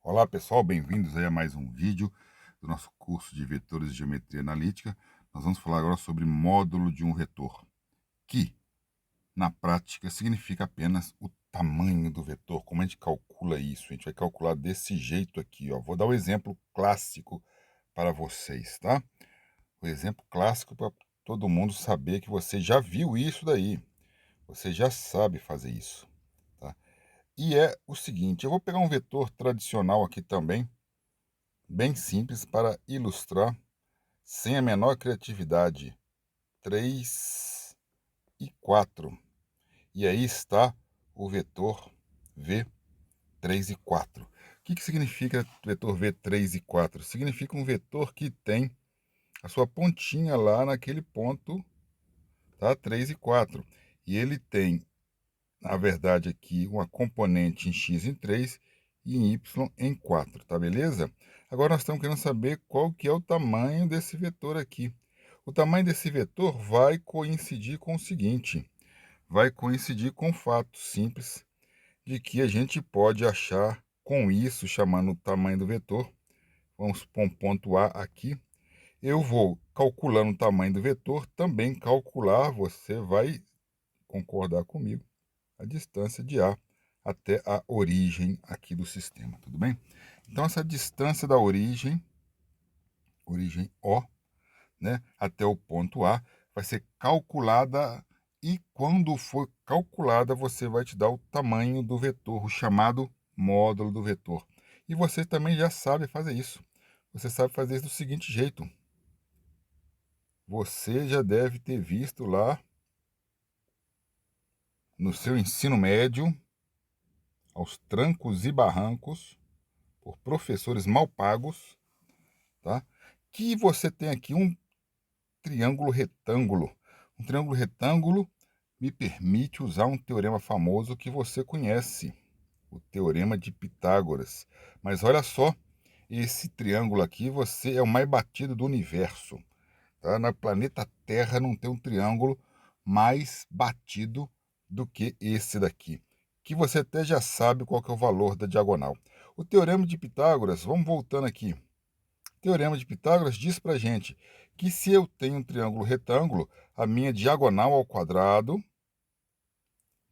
Olá pessoal, bem-vindos aí a mais um vídeo do nosso curso de vetores de geometria analítica. Nós vamos falar agora sobre módulo de um vetor, que na prática significa apenas o tamanho do vetor. Como a gente calcula isso? A gente vai calcular desse jeito aqui, ó. Vou dar um exemplo clássico para vocês, tá? O exemplo clássico para todo mundo saber que você já viu isso daí. Você já sabe fazer isso, tá? E é o seguinte, eu vou pegar um vetor tradicional aqui também, bem simples para ilustrar, sem a menor criatividade, 3 e 4. E aí está o vetor V 3 e 4. O que significa vetor V 3 e 4? Significa um vetor que tem a sua pontinha lá naquele ponto, tá? 3 e 4. E ele tem, na verdade, aqui uma componente em x em 3 e em y em 4, tá beleza? Agora nós estamos querendo saber qual que é o tamanho desse vetor aqui. O tamanho desse vetor vai coincidir com o seguinte, vai coincidir com o fato simples de que a gente pode achar com isso, chamando o tamanho do vetor, vamos pôr um ponto A aqui, eu vou calculando o tamanho do vetor, também calcular, você vai concordar comigo, a distância de A até a origem aqui do sistema, tudo bem? Então, essa distância da origem O, né, até o ponto A, vai ser calculada e quando for calculada, você vai te dar o tamanho do vetor, o chamado módulo do vetor. E você também já sabe fazer isso. Você sabe fazer isso do seguinte jeito. Você já deve ter visto lá no seu ensino médio, aos trancos e barrancos, por professores mal pagos, tá? Que você tem aqui um triângulo retângulo. Um triângulo retângulo me permite usar um teorema famoso que você conhece, o Teorema de Pitágoras. Mas olha só, esse triângulo aqui você é o mais batido do universo. Tá? No planeta Terra não tem um triângulo mais batido do que esse daqui, que você até já sabe qual que é o valor da diagonal. O Teorema de Pitágoras, vamos voltando aqui. O Teorema de Pitágoras diz para gente que se eu tenho um triângulo retângulo, a minha diagonal ao quadrado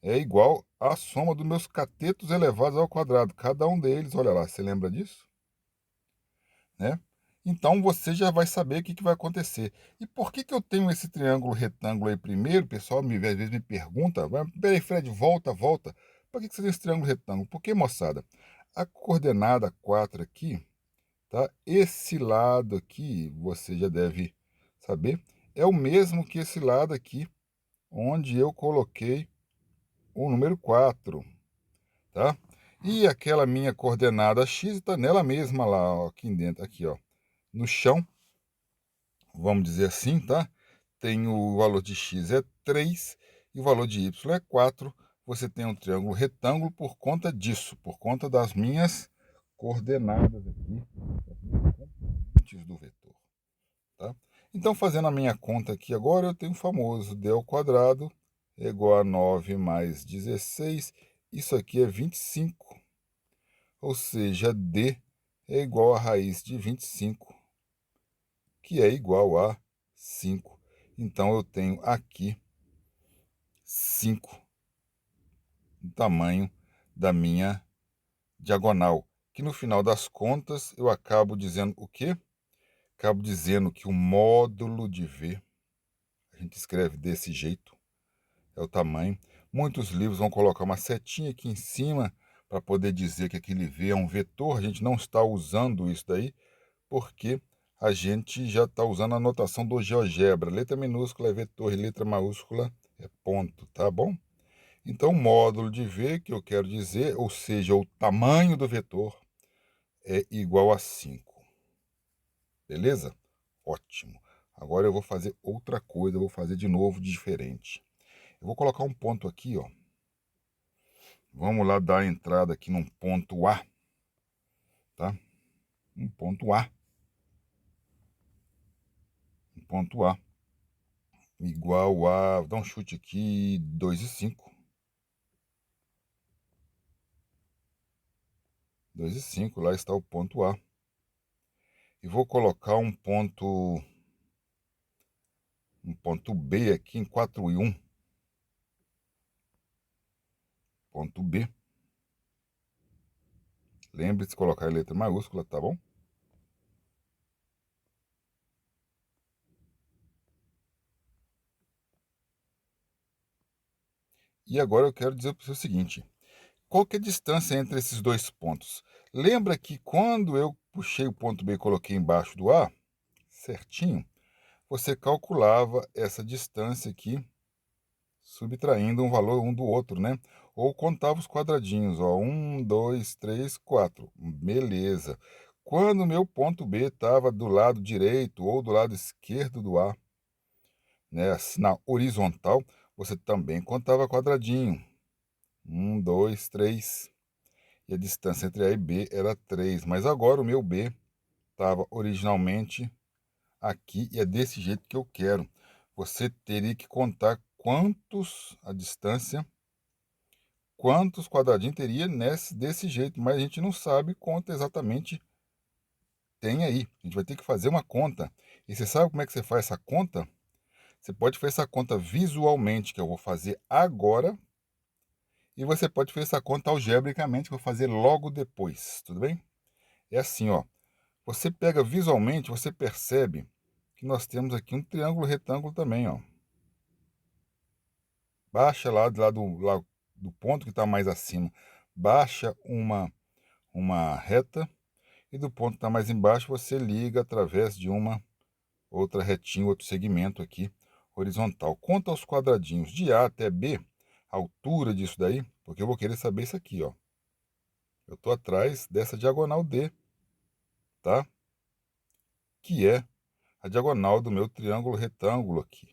é igual à soma dos meus catetos elevados ao quadrado. Cada um deles, olha lá, você lembra disso? Né? Então você já vai saber o que vai acontecer. E por que eu tenho esse triângulo retângulo aí primeiro? O pessoal às vezes me pergunta, peraí, Fred, volta, volta. Por que você tem esse triângulo retângulo? Porque, moçada, a coordenada 4 aqui, tá? Esse lado aqui, você já deve saber, é o mesmo que esse lado aqui, onde eu coloquei o número 4, tá? E aquela minha coordenada x está nela mesma lá, ó, aqui dentro, aqui, ó, no chão, vamos dizer assim, tá? Tem o valor de x é 3 e o valor de y é 4. Você tem um triângulo retângulo por conta disso, por conta das minhas coordenadas aqui, das minhas componentes do vetor, tá? Então, fazendo a minha conta aqui agora, eu tenho o famoso d ao quadrado é igual a 9 mais 16. Isso aqui é 25, ou seja, d é igual a raiz de 25, que é igual a 5. Então, eu tenho aqui 5, o tamanho da minha diagonal, que no final das contas eu acabo dizendo o quê? Acabo dizendo que o módulo de V, a gente escreve desse jeito, é o tamanho. Muitos livros vão colocar uma setinha aqui em cima para poder dizer que aquele V é um vetor. A gente não está usando isso daí, porque a gente já está usando a notação do GeoGebra. Letra minúscula é vetor e letra maiúscula é ponto, tá bom? Então, o módulo de V, que eu quero dizer, ou seja, o tamanho do vetor, é igual a 5. Beleza? Ótimo. Agora eu vou fazer outra coisa, eu vou fazer de novo diferente. Eu vou colocar um ponto aqui, ó. Vamos lá dar a entrada aqui num ponto A, tá? Um ponto A. Um ponto A. Igual a, vou dar um chute aqui, 2 e 5. 2,5, lá está o ponto A. E vou colocar um ponto B aqui em 4,1. Ponto B. Lembre-se de colocar em letra maiúscula, tá bom? E agora eu quero dizer para você o seguinte: qual que é a distância entre esses dois pontos? Lembra que quando eu puxei o ponto B e coloquei embaixo do A, certinho, você calculava essa distância aqui, subtraindo um valor um do outro, né? Ou contava os quadradinhos, ó, 1, 2, 3, 4. Beleza. Quando o meu ponto B estava do lado direito ou do lado esquerdo do A, né, assim, na horizontal, você também contava quadradinho. 1, 2, 3. E a distância entre A e B era 3. Mas agora o meu B estava originalmente aqui e é desse jeito que eu quero. Você teria que contar a distância, quantos quadradinhos teria desse jeito, mas a gente não sabe quanto exatamente tem aí. A gente vai ter que fazer uma conta. E você sabe como é que você faz essa conta? Você pode fazer essa conta visualmente, que eu vou fazer agora, e você pode fazer essa conta algebricamente, que eu vou fazer logo depois, tudo bem? É assim, ó. Você pega visualmente, você percebe que nós temos aqui um triângulo retângulo também, ó. Baixa lá do ponto que está mais acima, baixa uma reta, e do ponto que está mais embaixo você liga através de uma outra retinha, outro segmento aqui, horizontal. Conta os quadradinhos de A até B, a altura disso daí, porque eu vou querer saber isso aqui, ó. Eu estou atrás dessa diagonal D, tá? Que é a diagonal do meu triângulo retângulo aqui.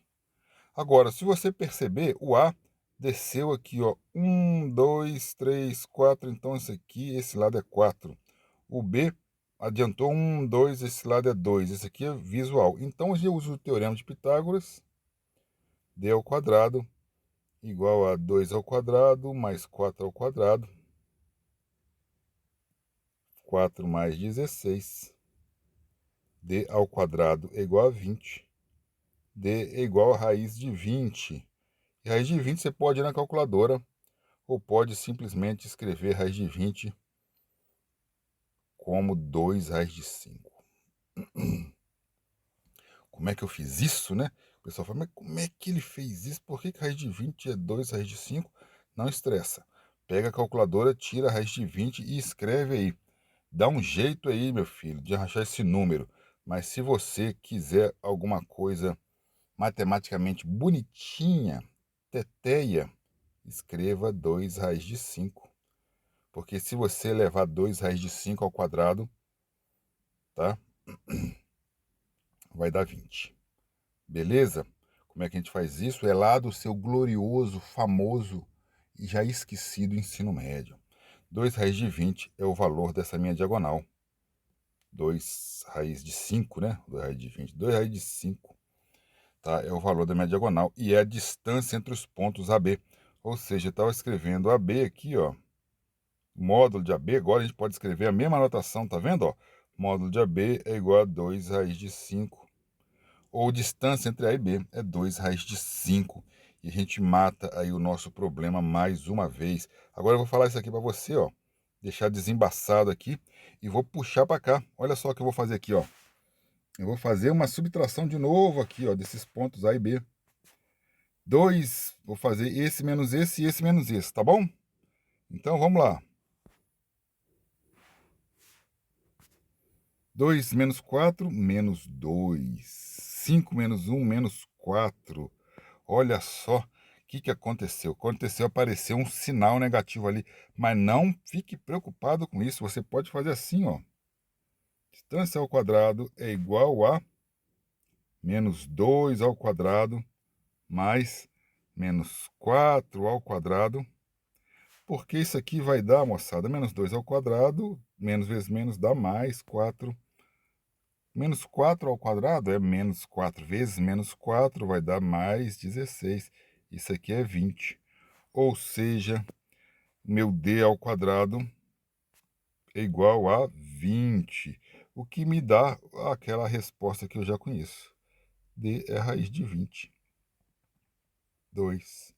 Agora, se você perceber, o A desceu aqui, ó, 1, 2, 3, 4, então esse lado é 4. O B adiantou 1, 2, esse lado é 2, esse aqui é visual. Então, eu uso o teorema de Pitágoras, D ao quadrado igual a 2 ao quadrado mais 4 ao quadrado, 4 mais 16, D ao quadrado é igual a 20, D é igual a raiz de 20. E raiz de 20 você pode ir na calculadora, ou pode simplesmente escrever raiz de 20 como 2 raiz de 5. Como é que eu fiz isso, né? O pessoal fala, mas como é que ele fez isso? Por que raiz de 20 é 2 raiz de 5? Não estressa. Pega a calculadora, tira a raiz de 20 e escreve aí. Dá um jeito aí, meu filho, de arranjar esse número. Mas se você quiser alguma coisa matematicamente bonitinha, teteia, escreva 2 raiz de 5. Porque se você levar 2 raiz de 5 ao quadrado, tá? Vai dar 20. Beleza? Como é que a gente faz isso? É lá do seu glorioso, famoso e já esquecido ensino médio. 2 raiz de 20 é o valor dessa minha diagonal. 2 raiz de 5, né? 2 raiz de 20. 2 raiz de 5, tá? É o valor da minha diagonal e é a distância entre os pontos AB. Ou seja, eu estava escrevendo AB aqui, ó. Módulo de AB, agora a gente pode escrever a mesma anotação, tá vendo? Ó? Módulo de AB é igual a 2 raiz de 5. Ou distância entre A e B é 2 raiz de 5. E a gente mata aí o nosso problema mais uma vez. Agora eu vou falar isso aqui para você, ó. Deixar desembaçado aqui e vou puxar para cá. Olha só o que eu vou fazer aqui, ó. Eu vou fazer uma subtração de novo aqui, ó, desses pontos A e B. 2, vou fazer esse menos esse e esse menos esse, tá bom? Então vamos lá. 2 menos 4, menos 2. 5 menos 1, menos 4. Olha só o que aconteceu. Apareceu um sinal negativo ali. Mas não fique preocupado com isso. Você pode fazer assim, ó. Distância ao quadrado é igual a menos 2 ao quadrado mais menos 4 ao quadrado. Porque isso aqui vai dar, moçada, menos 2 ao quadrado, menos vezes menos dá mais 4. Menos 4 ao quadrado é menos 4 vezes menos 4, vai dar mais 16. Isso aqui é 20. Ou seja, meu D ao quadrado é igual a 20, o que me dá aquela resposta que eu já conheço. D é a raiz de 20. 2,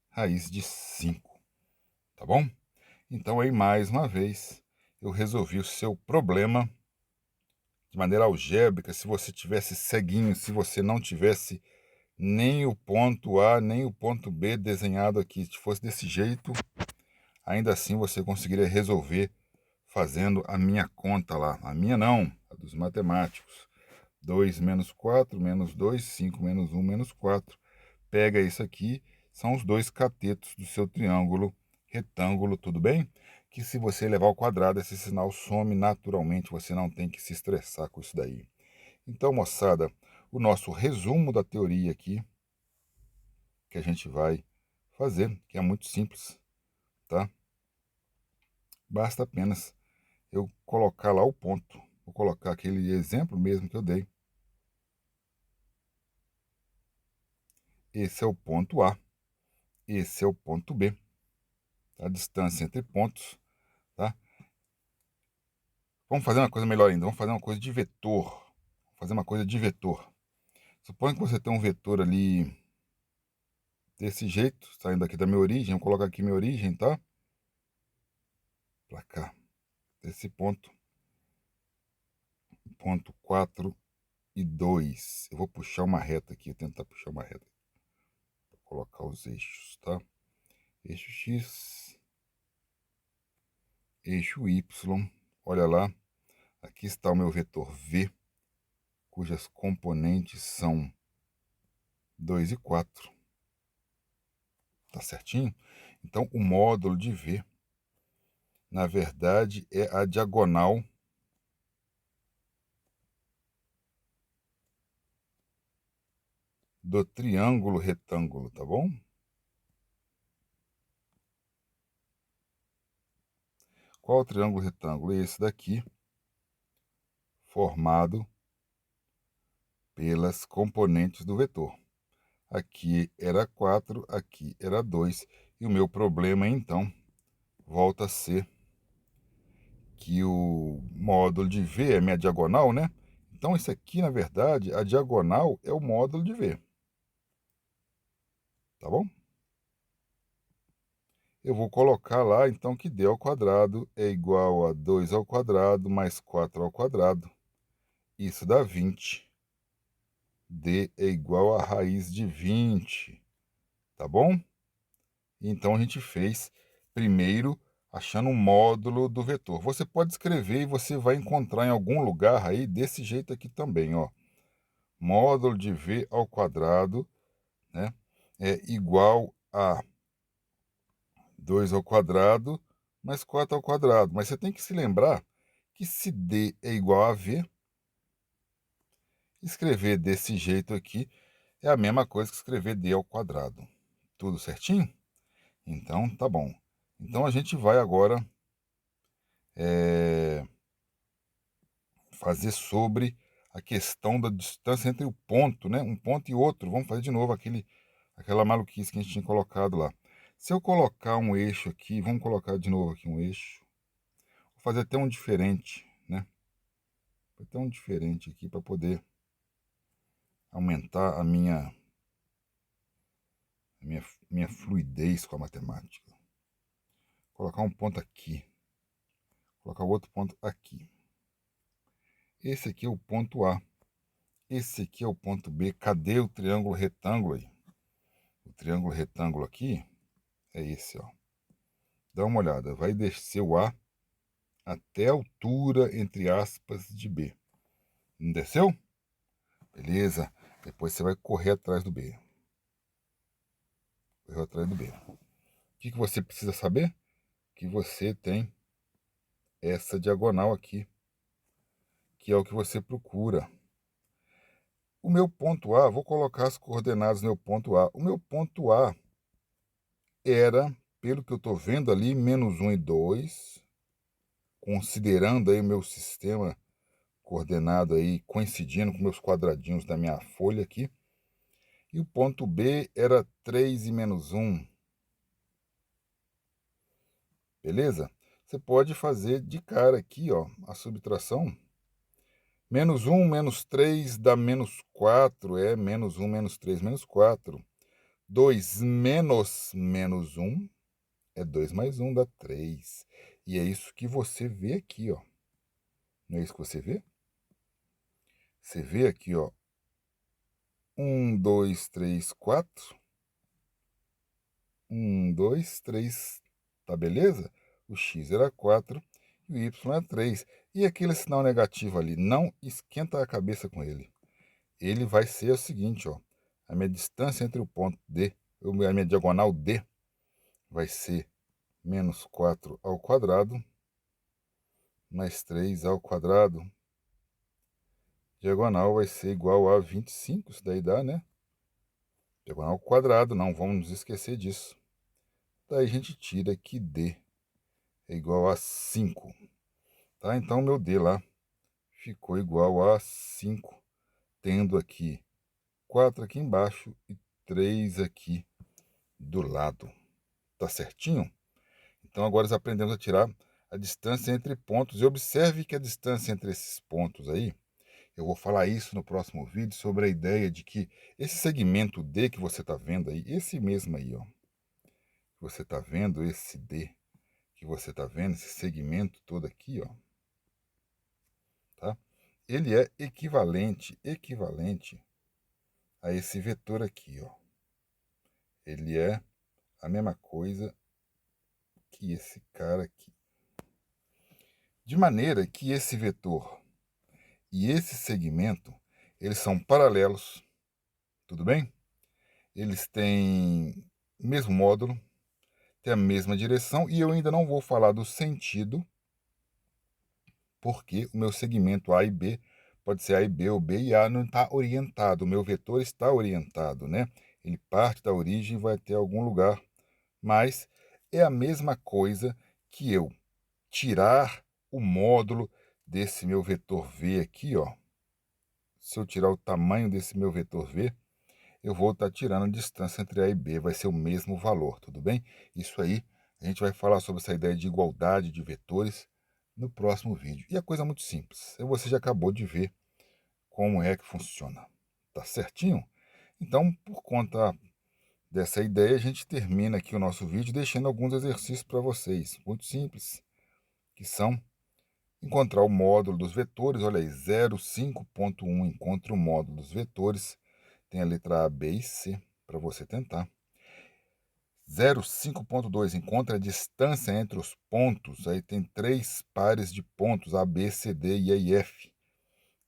raiz de 5, tá bom? Então aí, mais uma vez, eu resolvi o seu problema de maneira algébrica. Se você tivesse ceguinho, se você não tivesse nem o ponto A, nem o ponto B desenhado aqui, se fosse desse jeito, ainda assim você conseguiria resolver fazendo a minha conta lá. A minha não, a dos matemáticos. 2 menos 4, menos 2, 5 menos 1, menos 4. Pega isso aqui, são os dois catetos do seu triângulo retângulo, tudo bem? Que se você levar ao quadrado, esse sinal some naturalmente, você não tem que se estressar com isso daí. Então, moçada, o nosso resumo da teoria aqui, que a gente vai fazer, que é muito simples, tá? Basta apenas eu colocar lá o ponto. Vou colocar aquele exemplo mesmo que eu dei. Esse é o ponto A, esse é o ponto B. A distância entre pontos, tá? Vamos fazer uma coisa melhor ainda, vamos fazer uma coisa de vetor. Vamos fazer uma coisa de vetor. Suponha que você tem um vetor ali desse jeito, saindo aqui da minha origem. Vou colocar aqui minha origem, tá? Para cá, desse ponto. Ponto 4 e 2. Eu vou puxar uma reta aqui, tentar puxar uma reta. Vou colocar os eixos, tá? Eixo X, eixo Y. Olha lá, aqui está o meu vetor V, cujas componentes são 2 e 4. Tá certinho? Então, o módulo de V, na verdade, é a diagonal do triângulo retângulo, tá bom? Qual é o triângulo retângulo? Esse daqui, formado pelas componentes do vetor. Aqui era 4, aqui era 2. E o meu problema, então, volta a ser que o módulo de V é minha diagonal, né? Então, isso aqui, na verdade, a diagonal é o módulo de V. Tá bom? Eu vou colocar lá, então, que D ao quadrado é igual a 2 ao quadrado mais 4 ao quadrado. Isso dá 20. D é igual a raiz de 20. Tá bom? Então, a gente fez primeiro achando um módulo do vetor. Você pode escrever e você vai encontrar em algum lugar aí desse jeito aqui também, ó. Módulo de V ao quadrado, né, é igual a 2 ao quadrado mais 4 ao quadrado. Mas você tem que se lembrar que se D é igual a V, escrever desse jeito aqui é a mesma coisa que escrever D ao quadrado. Tudo certinho? Então, tá bom. Então, a gente vai agora fazer sobre a questão da distância entre o ponto, né? Um ponto e outro. Vamos fazer de novo aquela maluquice que a gente tinha colocado lá. Se eu colocar um eixo aqui, vamos colocar de novo aqui um eixo. Vou fazer até um diferente, né? Vou até um diferente aqui para poder aumentar a minha fluidez com a matemática. Vou colocar um ponto aqui. Vou colocar o outro ponto aqui. Esse aqui é o ponto A. Esse aqui é o ponto B. Cadê o triângulo retângulo aí? O triângulo retângulo aqui é esse, ó. Dá uma olhada. Vai descer o A até a altura, entre aspas, de B. Não desceu? Beleza. Depois você vai correr atrás do B. Correu atrás do B. O que você precisa saber? Que você tem essa diagonal aqui, que é o que você procura. O meu ponto A, vou colocar as coordenadas no meu ponto A. O meu ponto A era, pelo que eu estou vendo ali, menos 1 e 2, considerando aí o meu sistema coordenado aí, coincidindo com meus quadradinhos da minha folha aqui. E o ponto B era 3 e menos 1. Beleza? você pode fazer de cara aqui, ó, a subtração. Menos 1, menos 3 dá menos 4, é menos 1, menos 3, menos 4. 2 menos menos 1 é 2 mais 1 dá 3. E é isso que você vê aqui, ó. Não é isso que você vê? Você vê aqui, ó. 1, 2, 3, 4. 1, 2, 3. Tá beleza? O x era 4 e o y é 3. E aquele sinal negativo ali, não esquenta a cabeça com ele. Ele vai ser o seguinte, ó. A minha distância entre o ponto D, a minha diagonal D, vai ser menos 4 ao quadrado, mais 3 ao quadrado. Diagonal vai ser igual a 25, isso daí dá, né? Diagonal ao quadrado, não vamos nos esquecer disso. Daí a gente tira que D é igual a 5. Tá? Então, meu D lá ficou igual a 5, tendo aqui 4 aqui embaixo e 3 aqui do lado. Tá certinho? Então, agora nós aprendemos a tirar a distância entre pontos. E observe que a distância entre esses pontos aí, eu vou falar isso no próximo vídeo, sobre a ideia de que esse segmento D que você está vendo aí, esse mesmo aí, ó, que você está vendo, esse D que você está vendo, esse segmento todo aqui, ó, tá? Ele é equivalente a esse vetor aqui, ó. Ele é a mesma coisa que esse cara aqui. De maneira que esse vetor e esse segmento, eles são paralelos, tudo bem? Eles têm o mesmo módulo, têm a mesma direção, e eu ainda não vou falar do sentido, porque o meu segmento A e B pode ser A e B, ou B e A não está orientado, o meu vetor está orientado, né? Ele parte da origem e vai ter algum lugar, mas é a mesma coisa que eu tirar o módulo desse meu vetor V aqui, ó. Se eu tirar o tamanho desse meu vetor V, eu vou estar tirando a distância entre A e B, vai ser o mesmo valor, tudo bem? Isso aí, a gente vai falar sobre essa ideia de igualdade de vetores no próximo vídeo. E a coisa é muito simples, você já acabou de ver como é que funciona, tá certinho? Então, por conta dessa ideia, a gente termina aqui o nosso vídeo deixando alguns exercícios para vocês, muito simples, que são encontrar o módulo dos vetores. Olha aí, 0,5.1, encontre o módulo dos vetores. Tem a letra A, B e C para você tentar. 0,5.2, encontre a distância entre os pontos. Aí tem 3 pares de pontos, A, B, C, D, E e F.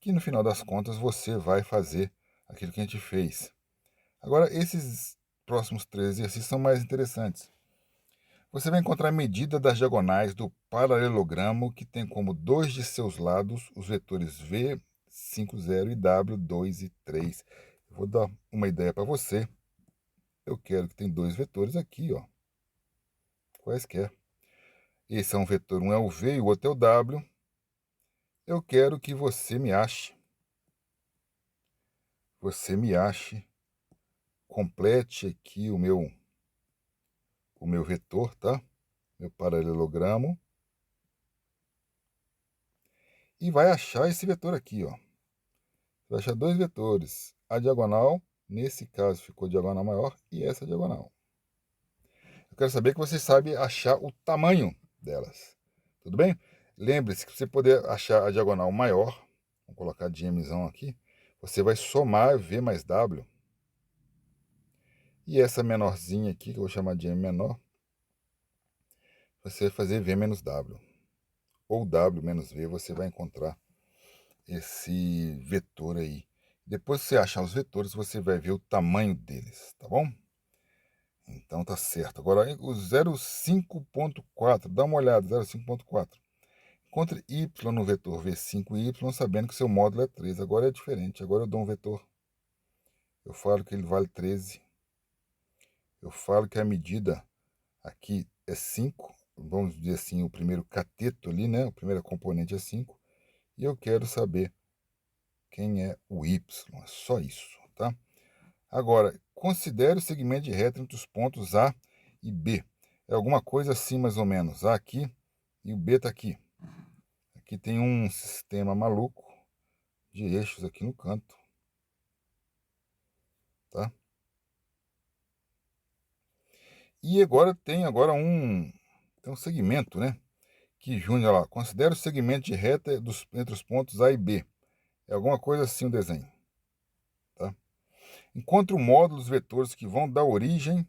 Que no final das contas você vai fazer aquilo que a gente fez. Agora, esses próximos 3 exercícios são mais interessantes. Você vai encontrar a medida das diagonais do paralelogramo que tem como dois de seus lados os vetores V, 5, 0 e W, 2 e 3. Eu vou dar uma ideia para você. Eu quero que tem dois vetores aqui, ó. Quaisquer. Esse é um vetor, um é o V e o outro é o W. Eu quero que você me ache. Complete aqui o meu vetor, tá? Meu paralelogramo. E vai achar esse vetor aqui, ó. Vai achar dois vetores. A diagonal, nesse caso, ficou diagonal maior, e essa diagonal. Eu quero saber que você sabe achar o tamanho delas. Tudo bem? Lembre-se que para você poder achar a diagonal maior, vamos colocar de Mzão aqui, você vai somar V mais W. E essa menorzinha aqui, que eu vou chamar de M menor, você vai fazer V menos W. Ou W menos V, você vai encontrar esse vetor aí. Depois que você achar os vetores, você vai ver o tamanho deles, tá bom? Então tá certo. Agora o 0,5.4, dá uma olhada, 0,5.4. Encontre y no vetor V5y, sabendo que seu módulo é 13. Agora é diferente. Agora eu dou um vetor. Eu falo que ele vale 13. Eu falo que a medida aqui é 5. Vamos dizer assim, o primeiro cateto ali, né? O primeiro componente é 5. E eu quero saber quem é o y. É só isso, tá? Agora, considere o segmento de reta entre os pontos A e B. É alguma coisa assim, mais ou menos. A aqui e o B está aqui. Aqui tem um sistema maluco de eixos aqui no canto, tá? E agora tem um segmento, né? Que junge, olha lá, considera o segmento de reta entre os pontos A e B. É alguma coisa assim o desenho, tá? Encontre o módulo dos vetores que vão da origem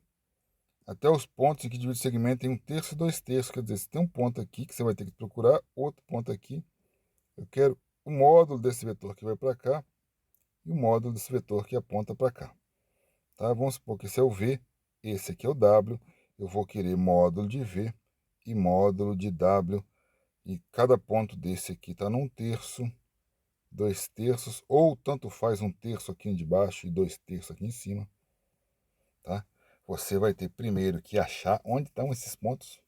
até os pontos em que divide o segmento em 1/3 e 2/3. Quer dizer, se tem um ponto aqui que você vai ter que procurar, outro ponto aqui. Eu quero o módulo desse vetor que vai para cá e o módulo desse vetor que aponta para cá. Tá? Vamos supor que esse é o V, esse aqui é o W. Eu vou querer módulo de V e módulo de W. E cada ponto desse aqui está num terço, 2/3, ou tanto faz 1/3 aqui de baixo e 2/3 aqui em cima. Tá? Você vai ter primeiro que achar onde estão esses pontos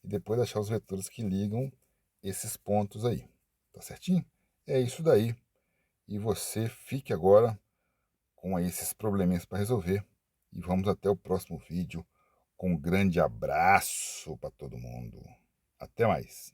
e depois achar os vetores que ligam esses pontos aí. Tá certinho? É isso daí. E você fique agora com esses probleminhas para resolver. E vamos até o próximo vídeo. Com um grande abraço para todo mundo. Até mais.